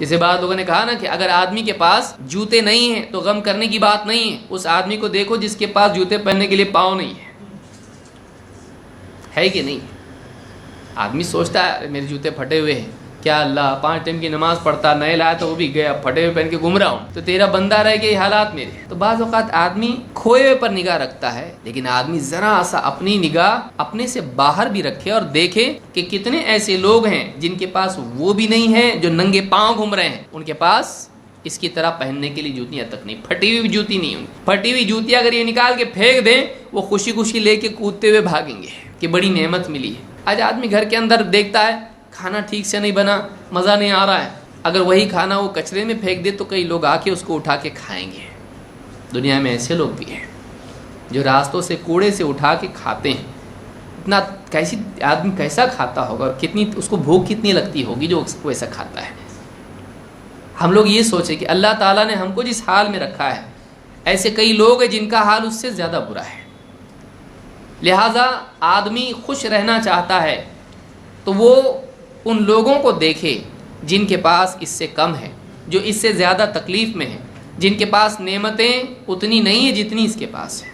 جیسے بعض لوگوں نے کہا نا کہ اگر آدمی کے پاس جوتے نہیں ہیں تو غم کرنے کی بات نہیں ہے، اس آدمی کو دیکھو جس کے پاس جوتے پہننے کے لیے پاؤں نہیں ہے کہ نہیں؟ آدمی سوچتا ہے میرے جوتے پھٹے ہوئے ہیں، کیا اللہ 5 ٹائم کی نماز پڑھتا، نئے لایا تو وہ بھی گیا، پھٹے ہوئے پہن کے گھوم رہا ہوں، تو تیرا بندہ رہ گیا، یہ حالات میرے۔ تو بعض اوقات آدمی کھوئے ہوئے پر نگاہ رکھتا ہے، لیکن آدمی ذرا سا اپنی نگاہ اپنے سے باہر بھی رکھے اور دیکھے کہ کتنے ایسے لوگ ہیں جن کے پاس وہ بھی نہیں ہے، جو ننگے پاؤں گھوم رہے ہیں، ان کے پاس اس کی طرح پہننے کے لیے جوتیاں تک نہیں، پھٹی ہوئی جوتی نہیں ہوں۔ پھٹی ہوئی جوتیاں اگر یہ نکال کے پھینک دیں، وہ خوشی خوشی لے کے کودتے ہوئے بھاگیں گے کہ بڑی نعمت ملی ہے۔ آج آدمی گھر کے اندر دیکھتا ہے کھانا ٹھیک سے نہیں بنا، مزہ نہیں آ رہا ہے، اگر وہی کھانا وہ کچرے میں پھینک دے تو کئی لوگ آ کے اس کو اٹھا کے کھائیں گے۔ دنیا میں ایسے لوگ بھی ہیں جو راستوں سے کوڑے سے اٹھا کے کھاتے ہیں۔ اتنا کیسی آدمی کیسا کھاتا ہوگا اور کتنی اس کو بھوک کتنی لگتی ہوگی جو ویسا کھاتا ہے۔ ہم لوگ یہ سوچیں کہ اللہ تعالیٰ نے ہم کو جس حال میں رکھا ہے، ایسے کئی لوگ ہیں جن کا حال اس سے زیادہ برا ہے۔ لہٰذا آدمی خوش رہنا چاہتا ہے تو وہ ان لوگوں کو دیکھے جن کے پاس اس سے کم ہے، جو اس سے زیادہ تکلیف میں ہیں، جن کے پاس نعمتیں اتنی نہیں ہیں جتنی اس کے پاس ہے۔